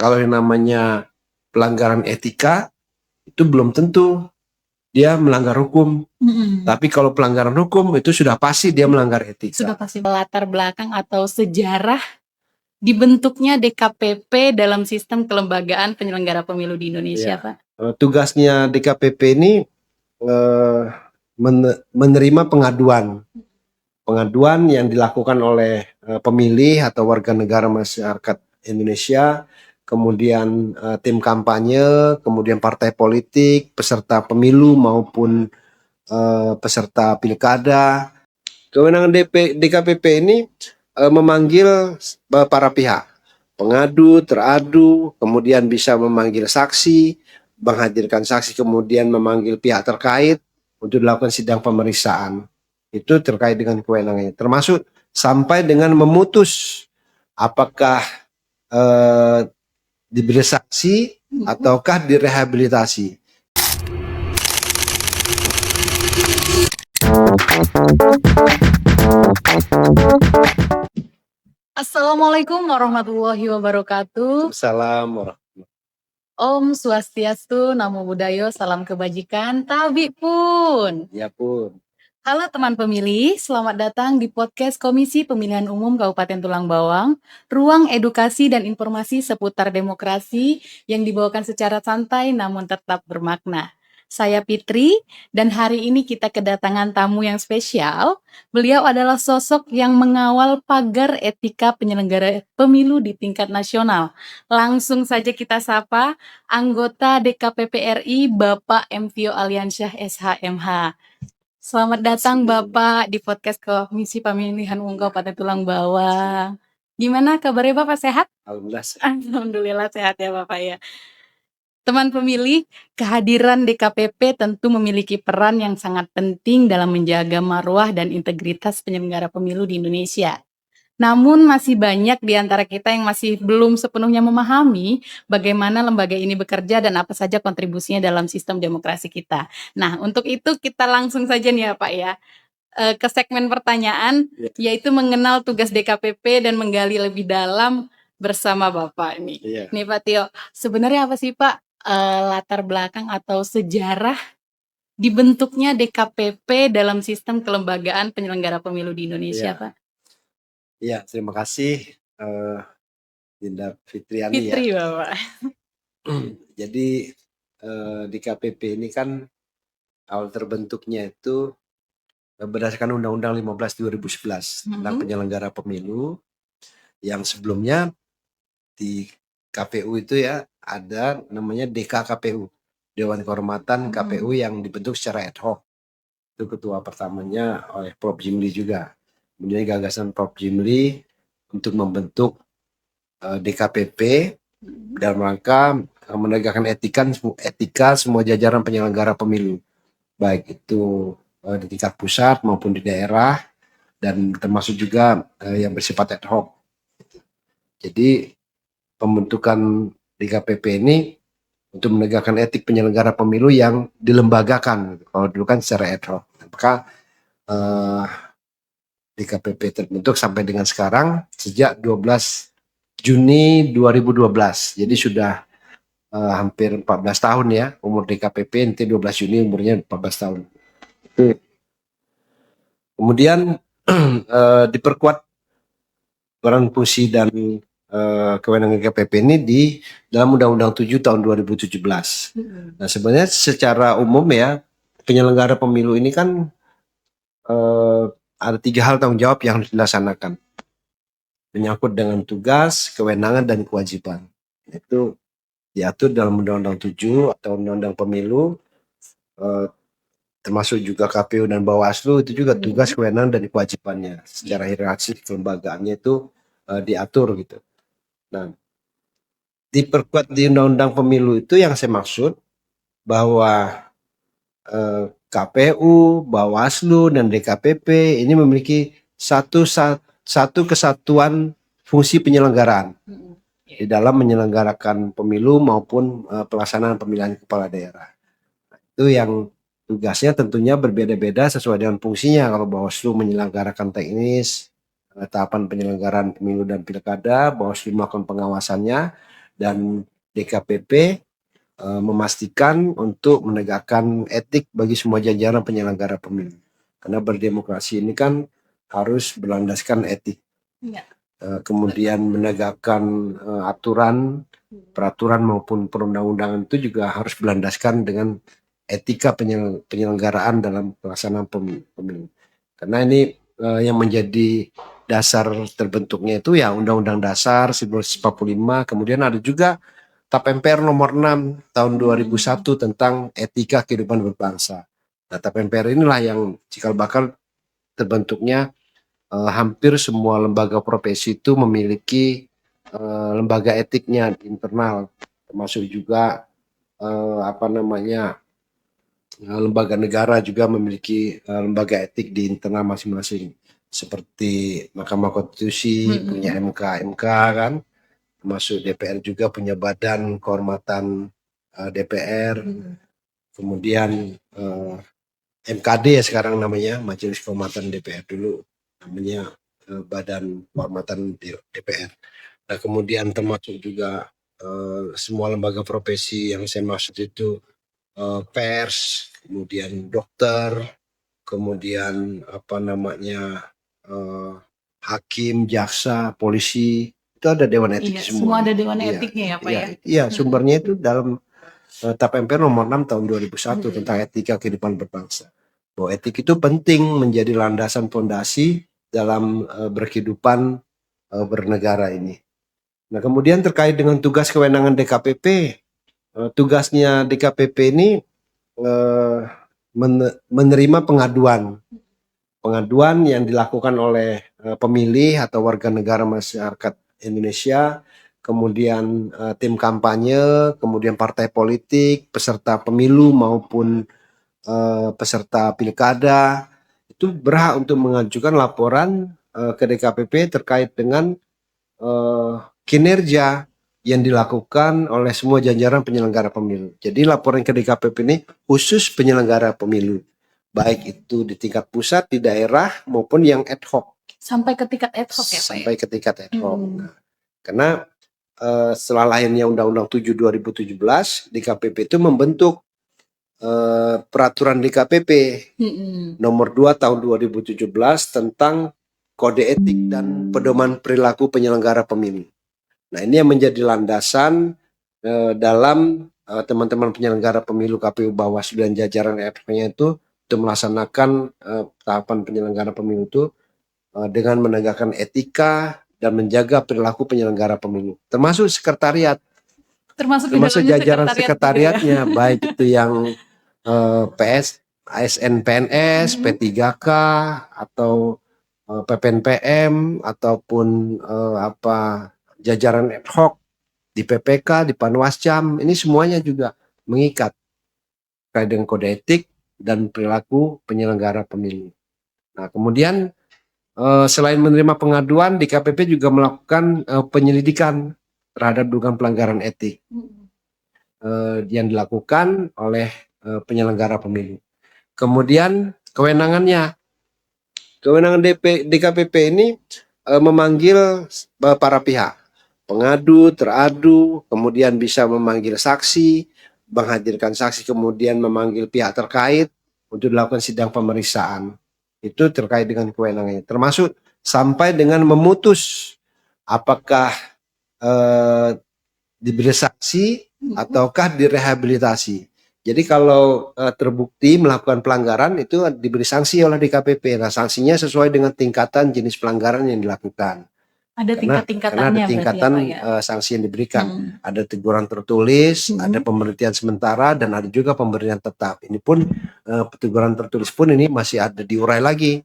kalau yang namanya pelanggaran etika itu belum tentu dia melanggar hukum. Tapi kalau pelanggaran hukum itu sudah pasti dia melanggar etika. Sudah pasti. Latar belakang atau sejarah dibentuknya DKPP dalam sistem kelembagaan penyelenggara pemilu di Indonesia, Pak. Tugasnya DKPP ini menerima pengaduan yang dilakukan oleh pemilih atau warga negara masyarakat Indonesia, kemudian tim kampanye, kemudian partai politik, peserta pemilu maupun peserta pilkada. Kewenangan DKPP ini memanggil para pihak, pengadu, teradu, kemudian bisa memanggil saksi, menghadirkan saksi, kemudian memanggil pihak terkait untuk dilakukan sidang pemeriksaan. Itu terkait dengan kewenangannya, termasuk sampai dengan memutus apakah diberi saksi ataukah direhabilitasi. Assalamualaikum warahmatullahi wabarakatuh. Assalamualaikum. Om Swastiastu, Namo Buddhaya, salam kebajikan, tabi pun. Ya pun. Halo teman pemilih, selamat datang di podcast Komisi Pemilihan Umum Kabupaten Tulang Bawang, ruang edukasi dan informasi seputar demokrasi yang dibawakan secara santai namun tetap bermakna. Saya Fitri, dan hari ini kita kedatangan tamu yang spesial. Beliau adalah sosok yang mengawal pagar etika penyelenggara pemilu di tingkat nasional. Langsung saja kita sapa anggota DKPP RI, Bapak Mtio Aliansyah SHMH. Selamat datang Bapak di podcast Komisi Pemilihan Umum Kabupaten Tulang Bawang. Gimana kabarnya Bapak, sehat? Alhamdulillah. Alhamdulillah sehat ya Bapak ya. Teman pemilih, kehadiran DKPP tentu memiliki peran yang sangat penting dalam menjaga marwah dan integritas penyelenggara pemilu di Indonesia. Namun masih banyak di antara kita yang masih belum sepenuhnya memahami bagaimana lembaga ini bekerja dan apa saja kontribusinya dalam sistem demokrasi kita. Nah, untuk itu kita langsung saja nih ya Pak ya, ke segmen pertanyaan, yaitu mengenal tugas DKPP dan menggali lebih dalam bersama Bapak ini. Nih Pak Tio, sebenarnya apa sih Pak latar belakang atau sejarah dibentuknya DKPP dalam sistem kelembagaan penyelenggara pemilu di Indonesia, Pak? Iya, terima kasih Dinda Fitriani. Fitri, Bapak. Jadi DKPP ini kan awal terbentuknya itu berdasarkan Undang-Undang 15 2011 tentang penyelenggara pemilu, yang sebelumnya di KPU itu ya ada namanya DKKPU, Dewan Kehormatan KPU, yang dibentuk secara ad hoc. Itu ketua pertamanya oleh Prof. Jimli juga. Kemudian gagasan Prof. Jimli untuk membentuk DKPP dalam rangka menegakkan etika semua jajaran penyelenggara pemilu, baik itu di tingkat pusat maupun di daerah, dan termasuk juga yang bersifat ad hoc. Jadi pembentukan DKPP ini untuk menegakkan etik penyelenggara pemilu yang dilembagakan. Kalau dulu kan secara ad hoc. Maka DKPP terbentuk sampai dengan sekarang sejak 12 Juni 2012. Jadi sudah hampir 14 tahun ya umur DKPP, nanti 12 Juni umurnya 14 tahun. Kemudian diperkuat peran fungsi dan kewenangan DKPP ini di dalam Undang-Undang 7 tahun 2017. Nah, sebenarnya secara umum ya, penyelenggara pemilu ini kan ada 3 hal tanggung jawab yang harus dilaksanakan, menyangkut dengan tugas, kewenangan, dan kewajiban. Itu diatur dalam Undang-Undang 7 atau Undang-Undang Pemilu, termasuk juga KPU dan Bawaslu. Itu juga tugas, kewenangan, dan kewajibannya secara hierarki kelembagaannya itu diatur gitu. Nah, diperkuat di Undang-Undang Pemilu itu yang saya maksud bahwa KPU, Bawaslu, dan DKPP ini memiliki satu kesatuan fungsi penyelenggaraan di dalam menyelenggarakan pemilu maupun pelaksanaan pemilihan kepala daerah. Itu yang tugasnya tentunya berbeda-beda sesuai dengan fungsinya. Kalau Bawaslu menyelenggarakan teknis tahapan penyelenggaraan pemilu dan pilkada, Bawaslu melakukan pengawasannya, dan DKPP memastikan untuk menegakkan etik bagi semua jajaran penyelenggara pemilu. Karena berdemokrasi ini kan harus berlandaskan etik. Iya. Kemudian menegakkan aturan, peraturan maupun perundang-undangan itu juga harus berlandaskan dengan etika penyelenggaraan dalam pelaksanaan pemilu. Karena ini yang menjadi dasar terbentuknya itu ya Undang-Undang Dasar 1945, kemudian ada juga TAP MPR nomor 6 tahun 2001 tentang etika kehidupan berbangsa. Nah, TAP MPR inilah yang cikal bakal terbentuknya hampir semua lembaga profesi itu memiliki lembaga etiknya di internal, termasuk juga lembaga negara juga memiliki lembaga etik di internal masing-masing, seperti Mahkamah Konstitusi punya MK kan, termasuk DPR juga punya Badan Kehormatan DPR, kemudian MKD ya sekarang namanya, Majelis Kehormatan DPR, dulu namanya Badan Kehormatan DPR. Nah, kemudian termasuk juga semua lembaga profesi yang saya maksud itu pers, kemudian dokter, kemudian hakim, jaksa, polisi, itu ada dewan etik semua ada dewan Iya, etiknya ya Pak ya? Iya, sumbernya itu dalam TAP MPR nomor 6 tahun 2001 tentang etika kehidupan berbangsa. Bahwa etik itu penting menjadi landasan fondasi dalam berkehidupan bernegara ini. Nah, kemudian terkait dengan tugas kewenangan DKPP, tugasnya DKPP ini menerima pengaduan yang dilakukan oleh pemilih atau warga negara masyarakat Indonesia, kemudian tim kampanye, kemudian partai politik, peserta pemilu maupun peserta pilkada itu berhak untuk mengajukan laporan ke DKPP terkait dengan kinerja yang dilakukan oleh semua jajaran penyelenggara pemilu. Jadi laporan ke DKPP ini khusus penyelenggara pemilu, baik itu di tingkat pusat, di daerah maupun yang ad hoc. Sampai ke tingkat ad hoc ya Pak? Sampai ke tingkat ad hoc. Nah, karena setelah lahirnya Undang-Undang 7 2017, DKPP itu membentuk peraturan DKPP nomor 2 tahun 2017 tentang kode etik dan pedoman perilaku penyelenggara pemilu. Nah, ini yang menjadi landasan dalam teman-teman penyelenggara pemilu KPU Bawaslu dan jajaran RP-nya itu untuk melaksanakan tahapan penyelenggara pemilu itu dengan menegakkan etika dan menjaga perilaku penyelenggara pemilu, termasuk sekretariat, termasuk jajaran sekretariatnya, baik itu yang PS, ASN PNS, P3K atau PPNPM ataupun jajaran ad hoc di PPK, di Panwascam, ini semuanya juga mengikat terkait dengan kode etik dan perilaku penyelenggara pemilu. Nah, kemudian selain menerima pengaduan, DKPP juga melakukan penyelidikan terhadap dugaan pelanggaran etik yang dilakukan oleh penyelenggara pemilu. Kemudian kewenangan DKPP ini memanggil para pihak, pengadu, teradu, kemudian bisa memanggil saksi, menghadirkan saksi, kemudian memanggil pihak terkait untuk dilakukan sidang pemeriksaan. Itu terkait dengan kewenangannya, termasuk sampai dengan memutus apakah diberi saksi ataukah direhabilitasi. Jadi kalau terbukti melakukan pelanggaran itu diberi sanksi oleh DKPP. Nah, sanksinya sesuai dengan tingkatan jenis pelanggaran yang dilakukan. Karena ada tingkatan sanksi yang diberikan. Ada teguran tertulis, ada pemberhentian sementara, dan ada juga pemberhentian tetap. Ini pun teguran tertulis pun ini masih ada diurai lagi.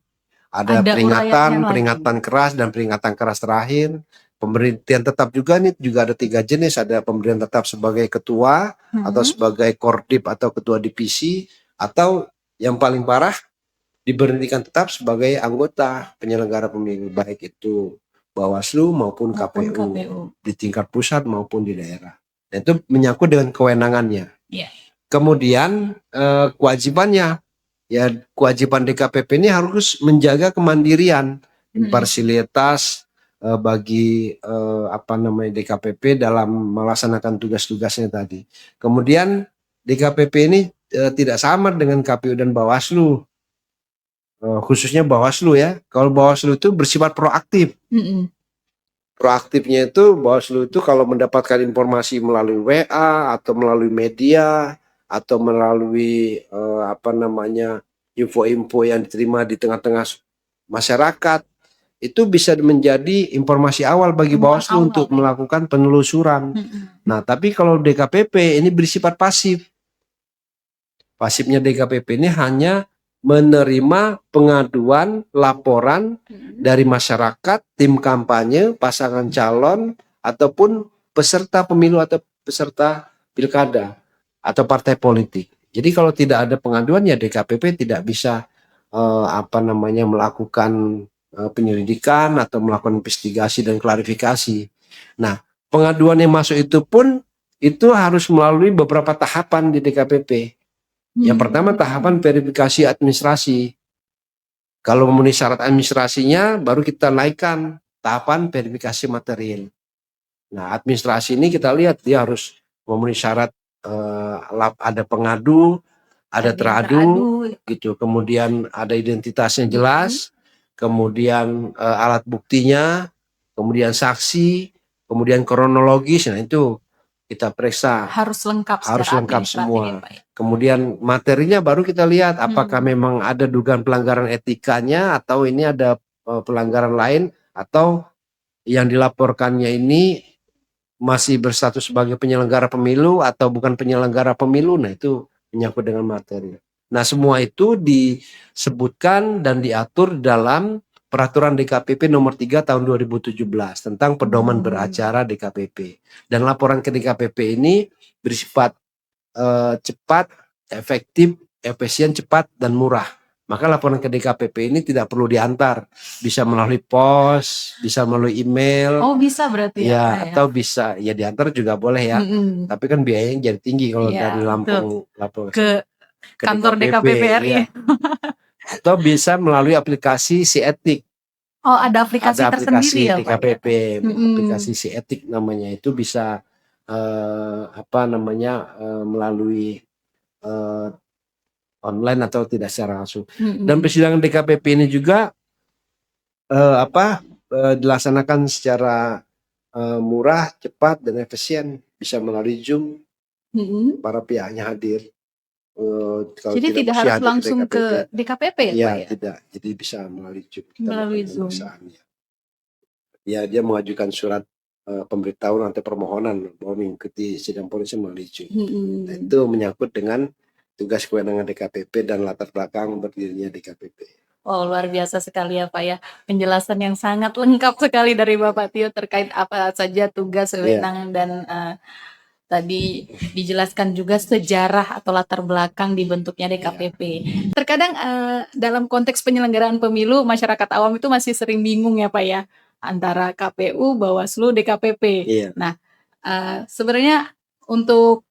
Ada peringatan keras dan peringatan keras terakhir. Pemberhentian tetap juga nih juga ada 3 jenis. Ada pemberhentian tetap sebagai ketua atau sebagai kordip atau ketua divisi, atau yang paling parah diberhentikan tetap sebagai anggota penyelenggara pemilu, baik itu Bawaslu maupun KPU di tingkat pusat maupun di daerah. Dan itu menyangkut dengan kewenangannya. Kemudian kewajibannya, ya kewajiban DKPP ini harus menjaga kemandirian, imparsialitas, bagi apa namanya DKPP dalam melaksanakan tugas-tugasnya tadi. Kemudian DKPP ini tidak sama dengan KPU dan Bawaslu. Khususnya Bawaslu ya. Kalau Bawaslu itu bersifat proaktif. Proaktifnya itu Bawaslu itu kalau mendapatkan informasi melalui WA atau melalui media atau melalui apa namanya info-info yang diterima di tengah-tengah masyarakat, itu bisa menjadi informasi awal bagi Bawaslu untuk melakukan penelusuran. Nah, tapi kalau DKPP ini bersifat pasif. Pasifnya DKPP ini hanya menerima pengaduan, laporan dari masyarakat, tim kampanye, pasangan calon, ataupun peserta pemilu atau peserta pilkada atau partai politik. Jadi kalau tidak ada pengaduan ya DKPP tidak bisa apa namanya melakukan penyelidikan atau melakukan investigasi dan klarifikasi. Nah, pengaduan yang masuk itu pun itu harus melalui beberapa tahapan di DKPP. Yang pertama tahapan verifikasi administrasi. Kalau memenuhi syarat administrasinya baru kita naikkan tahapan verifikasi material. Nah, administrasi ini kita lihat dia harus memenuhi syarat ada pengadu, ada teradu gitu. Kemudian ada identitasnya jelas, kemudian alat buktinya, kemudian saksi, kemudian kronologis. Nah, itu kita periksa. Harus lengkap Semua. Kemudian materinya baru kita lihat apakah memang ada dugaan pelanggaran etikanya atau ini ada pelanggaran lain atau yang dilaporkannya ini masih berstatus sebagai penyelenggara pemilu atau bukan penyelenggara pemilu. Nah, itu menyangkut dengan materi. Nah, semua itu disebutkan dan diatur dalam Peraturan DKPP nomor 3 tahun 2017 tentang pedoman beracara DKPP. Dan laporan ke DKPP ini bersifat cepat, efektif, efisien, cepat, dan murah. Maka laporan ke DKPP ini tidak perlu diantar, bisa melalui pos, bisa melalui email. Oh, bisa berarti ya? Atau bisa ya diantar juga boleh ya. Tapi kan biayanya jadi tinggi kalau dari Lampung lapor ke kantor DKPP RI. Ya. Atau bisa melalui aplikasi Si-Etik. Oh, ada aplikasi tersendiri ya, DKPP, aplikasi Si-Etik namanya. Itu bisa apa namanya melalui online atau tidak secara langsung. Dan persidangan DKPP ini juga dilaksanakan secara murah, cepat, dan efisien. Bisa melalui Zoom, para pihaknya hadir. Jadi tidak harus langsung ke DKPP ya, Pak ya? Tidak. Jadi bisa melalui Zoom. Melalui Zoom. Ya, dia mengajukan surat pemberitahuan atau permohonan bahwa mengikuti sidang polisi melalui Zoom. Nah, itu menyangkut dengan tugas kewenangan DKPP dan latar belakang berdirinya DKPP. Oh, luar biasa sekali ya, Pak ya. Penjelasan yang sangat lengkap sekali dari Bapak Tio terkait apa saja tugas, wewenang, dan tadi dijelaskan juga sejarah atau latar belakang dibentuknya DKPP. Terkadang dalam konteks penyelenggaraan pemilu, masyarakat awam itu masih sering bingung ya, Pak ya, antara KPU, Bawaslu, DKPP. Nah, sebenarnya untuk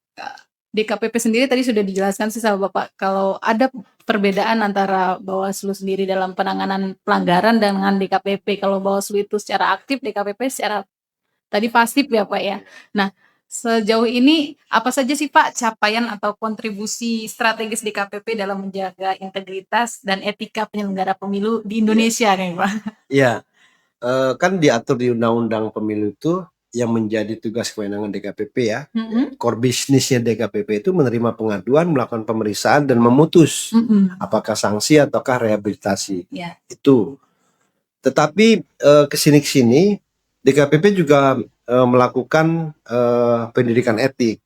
DKPP sendiri tadi sudah dijelaskan sih sama Bapak, kalau ada perbedaan antara Bawaslu sendiri dalam penanganan pelanggaran dengan DKPP. Kalau Bawaslu itu secara aktif, DKPP secara tadi pasif ya, Pak ya. Nah, sejauh ini apa saja sih Pak capaian atau kontribusi strategis DKPP dalam menjaga integritas dan etika penyelenggara pemilu di Indonesia nih Pak? Iya, kan diatur di Undang-Undang Pemilu itu yang menjadi tugas kewenangan DKPP ya. Core bisnisnya DKPP itu menerima pengaduan, melakukan pemeriksaan dan memutus apakah sanksi ataukah rehabilitasi. Itu. Tetapi kesini DKPP juga melakukan pendidikan etik.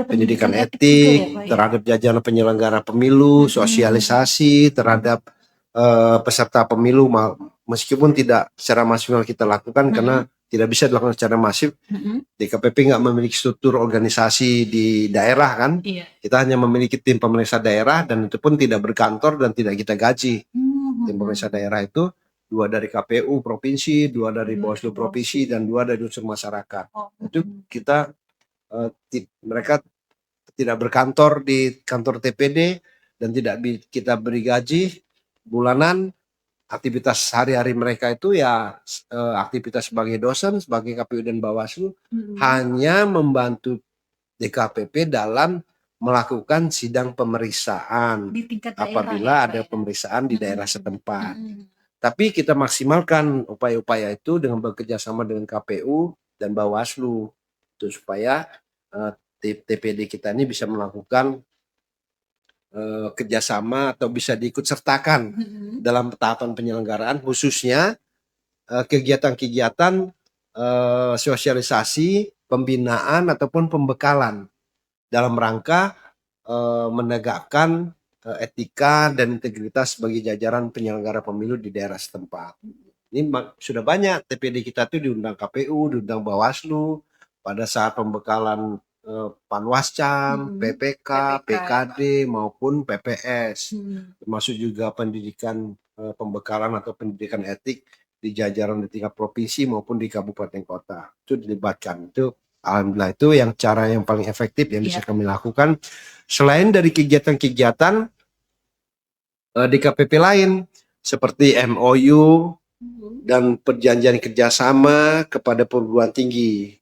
Pendidikan etik terhadap jajaran penyelenggara pemilu, sosialisasi terhadap peserta pemilu, meskipun tidak secara maksimal kita lakukan karena tidak bisa dilakukan secara masif. DKPP nggak memiliki struktur organisasi di daerah kan. Kita hanya memiliki tim pemeriksa daerah dan itu pun tidak berkantor dan tidak kita gaji. Tim pemeriksa daerah itu 2 dari KPU provinsi, 2 dari Bawaslu provinsi, dan 2 dari unsur masyarakat. Itu kita mereka tidak berkantor di kantor TPD dan tidak kita beri gaji bulanan, aktivitas hari-hari mereka itu ya aktivitas sebagai dosen, sebagai KPU dan Bawaslu hanya membantu DKPP dalam melakukan sidang pemeriksaan Di tingkat daerah apabila ya, ada Pak, ya? pemeriksaan di daerah setempat. Mm-mm. Tapi kita maksimalkan upaya-upaya itu dengan bekerja sama dengan KPU dan Bawaslu untuk supaya TPD kita ini bisa melakukan kerjasama atau bisa diikut sertakan dalam tahapan penyelenggaraan, khususnya kegiatan-kegiatan sosialisasi, pembinaan ataupun pembekalan dalam rangka menegakkan etika dan integritas bagi jajaran penyelenggara pemilu di daerah setempat. Ini sudah banyak TPD kita tuh diundang KPU, diundang Bawaslu pada saat pembekalan Panwascam, PPK, PKD maupun PPS, termasuk juga pendidikan pembekalan atau pendidikan etik di jajaran di tingkat provinsi maupun di kabupaten kota. Itu dilibatkan. Itu alhamdulillah itu yang cara yang paling efektif yang bisa kami lakukan. Selain dari kegiatan-kegiatan di KPP lain seperti MOU dan perjanjian kerjasama kepada perguruan tinggi,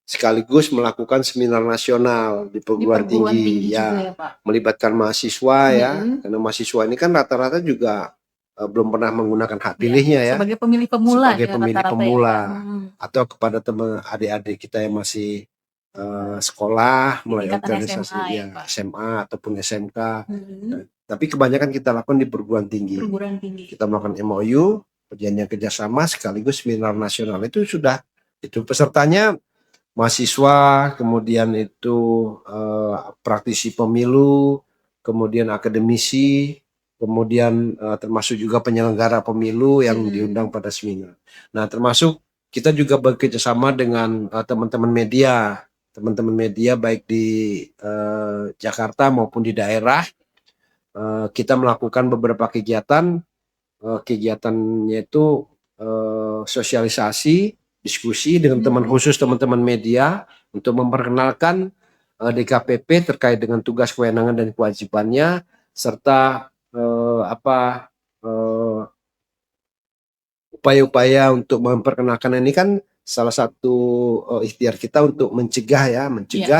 sekaligus melakukan seminar nasional di perguruan tinggi ya, melibatkan mahasiswa ya, karena mahasiswa ini kan rata-rata juga belum pernah menggunakan hak pilihnya ya, sebagai pemilih pemula, sebagai pemilih pemula ya. Atau kepada teman adik-adik kita yang masih sekolah mulai organisasi ya, SMA ataupun SMK. Tapi kebanyakan kita lakukan di perguruan tinggi. Kita melakukan MOU, perjanjian kerjasama sekaligus seminar nasional. Itu sudah, itu pesertanya mahasiswa, kemudian itu praktisi pemilu, kemudian akademisi, kemudian termasuk juga penyelenggara pemilu yang diundang pada seminar. Nah, termasuk kita juga bekerjasama dengan teman-teman media baik di Jakarta maupun di daerah. Kita melakukan beberapa kegiatan, kegiatannya itu sosialisasi, diskusi dengan teman-teman media untuk memperkenalkan DKPP terkait dengan tugas, kewenangan dan kewajibannya, serta upaya-upaya untuk memperkenalkan ini kan salah satu ikhtiar kita untuk mencegah,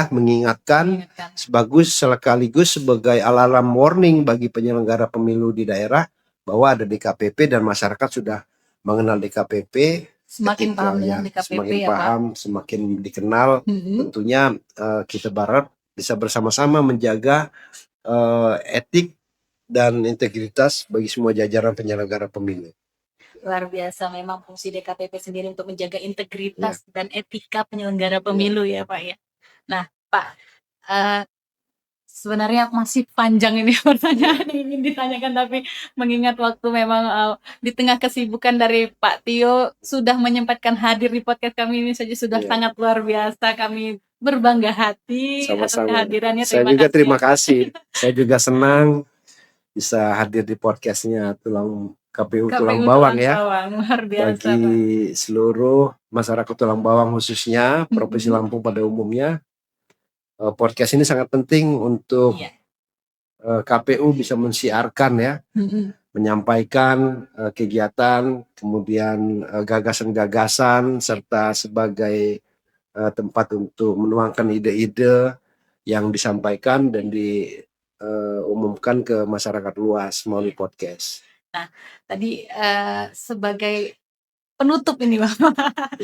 mengingatkan, sekaligus sebagai alarm warning bagi penyelenggara pemilu di daerah bahwa ada DKPP dan masyarakat sudah mengenal DKPP. Semakin paham dengan DKPP, semakin paham, semakin dikenal. Tentunya kita berharap bisa bersama-sama menjaga etik dan integritas bagi semua jajaran penyelenggara pemilu. Luar biasa memang fungsi DKPP sendiri untuk menjaga integritas dan etika penyelenggara pemilu ya Pak ya. Nah Pak, sebenarnya masih panjang ini pertanyaan yang ingin ditanyakan, tapi mengingat waktu memang di tengah kesibukan dari Pak Tio sudah menyempatkan hadir di podcast kami ini saja sudah sangat luar biasa. Kami berbangga hati atas kehadirannya. Terima kasih. Saya juga senang bisa hadir di podcastnya KPU Tulang Bawang ya. Luar biasa, bagi Pak. Seluruh masyarakat Tulang Bawang khususnya Provinsi Lampung pada umumnya. Podcast ini sangat penting untuk KPU bisa mensiarkan ya, menyampaikan kegiatan, kemudian gagasan-gagasan, serta sebagai tempat untuk menuangkan ide-ide yang disampaikan dan diumumkan ke masyarakat luas melalui podcast. Nah, tadi sebagai penutup ini Bapak.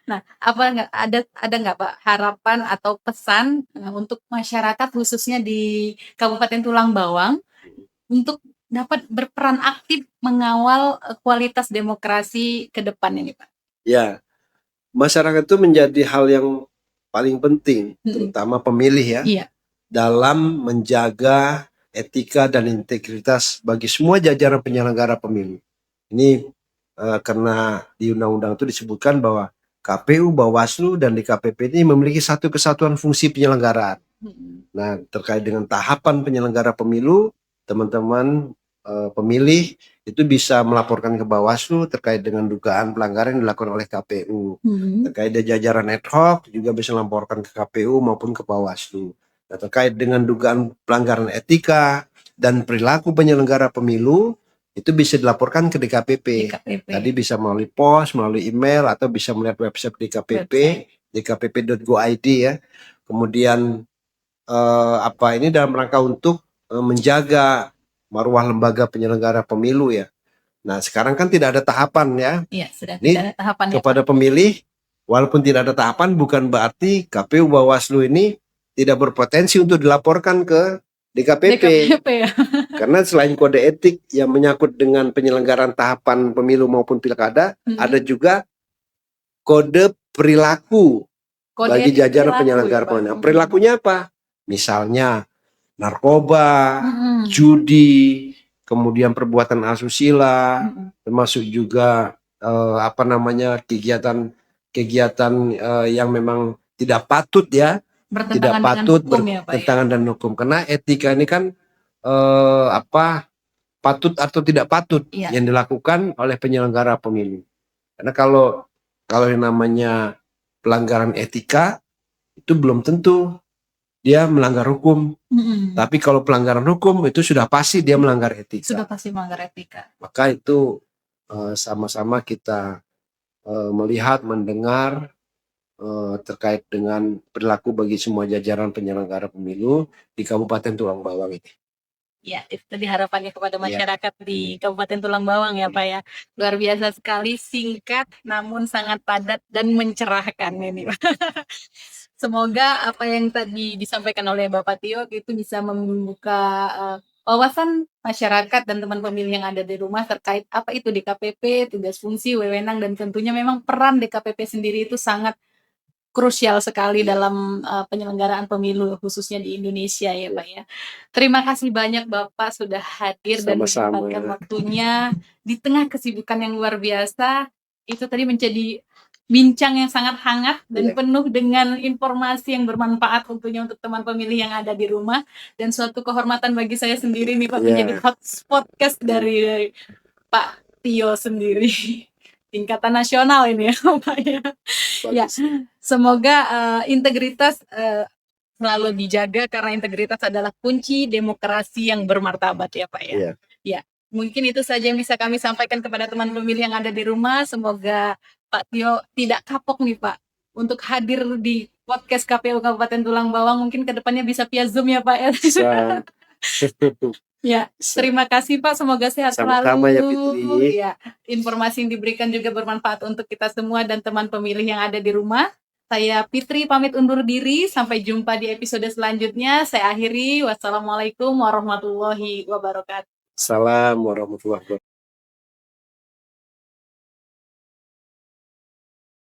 Nah, ada nggak Pak harapan atau pesan untuk masyarakat khususnya di Kabupaten Tulang Bawang untuk dapat berperan aktif mengawal kualitas demokrasi ke depan ini Pak? Ya, masyarakat itu menjadi hal yang paling penting, terutama pemilih ya, dalam menjaga etika dan integritas bagi semua jajaran penyelenggara pemilu. Ini karena di undang-undang itu disebutkan bahwa KPU, Bawaslu, dan DKPP ini memiliki satu kesatuan fungsi penyelenggaraan. Nah, terkait dengan tahapan penyelenggara pemilu, teman-teman pemilih itu bisa melaporkan ke Bawaslu terkait dengan dugaan pelanggaran yang dilakukan oleh KPU. Terkait dengan jajaran ad hoc juga bisa melaporkan ke KPU maupun ke Bawaslu. Nah, terkait dengan dugaan pelanggaran etika dan perilaku penyelenggara pemilu, itu bisa dilaporkan ke DKPP. DKPP. Tadi bisa melalui pos, melalui email, atau bisa melihat website DKPP, dkpp.go.id ya. Kemudian ini dalam rangka untuk menjaga marwah lembaga penyelenggara pemilu ya. Nah, sekarang kan tidak ada tahapan ya. Iya, sudah Ini tidak ada tahapan kepada pemilih, walaupun tidak ada tahapan bukan berarti KPU Bawaslu ini tidak berpotensi untuk dilaporkan ke DKPP. DKPP ya. Karena selain kode etik yang menyangkut dengan penyelenggaraan tahapan pemilu maupun pilkada, ada juga kode perilaku bagi jajaran penyelenggara pemilu. Perilakunya apa? Misalnya narkoba, judi, kemudian perbuatan asusila, termasuk juga kegiatan yang memang tidak patut ya, tidak patut bertentangan dengan hukum. Karena etika ini kan patut atau tidak patut yang dilakukan oleh penyelenggara pemilu. Karena kalau yang namanya pelanggaran etika itu belum tentu dia melanggar hukum. Tapi kalau pelanggaran hukum itu sudah pasti dia melanggar etika. Sudah pasti melanggar etika. Maka itu sama-sama kita melihat, mendengar terkait dengan perilaku bagi semua jajaran penyelenggara pemilu di Kabupaten Tulang Bawang ini. Ya, itu tadi harapannya kepada masyarakat di Kabupaten Tulang Bawang ya Pak ya. Luar biasa sekali, singkat namun sangat padat dan mencerahkan ini Pak. Semoga apa yang tadi disampaikan oleh Bapak Tio itu bisa membuka wawasan masyarakat dan teman pemilih yang ada di rumah terkait apa itu DKPP, tugas fungsi, wewenang, dan tentunya memang peran DKPP sendiri itu sangat krusial sekali dalam penyelenggaraan pemilu khususnya di Indonesia ya Pak ya. Terima kasih banyak Bapak sudah hadir dan menyempatkan waktunya di tengah kesibukan yang luar biasa. Itu tadi menjadi bincang yang sangat hangat dan penuh dengan informasi yang bermanfaat tentunya untuk teman pemilih yang ada di rumah, dan suatu kehormatan bagi saya sendiri nih Pak menjadi host podcast dari Pak Tio sendiri. Tingkatan nasional ini ya Pak ya. Ya, semoga integritas selalu dijaga karena integritas adalah kunci demokrasi yang bermartabat ya Pak ya. Ya, mungkin itu saja yang bisa kami sampaikan kepada teman pemilih yang ada di rumah. Semoga Pak Tio tidak kapok nih Pak untuk hadir di podcast KPU Kabupaten Tulang Bawang. Mungkin kedepannya bisa via Zoom ya Pak ya. Ya, terima kasih Pak. Semoga sehat selalu. Ya, Fitri. Ya, informasi yang diberikan juga bermanfaat untuk kita semua dan teman pemilih yang ada di rumah. Saya Fitri pamit undur diri. Sampai jumpa di episode selanjutnya. Saya akhiri. Wassalamualaikum warahmatullahi wabarakatuh. Salam warahmatullahi wabarakatuh.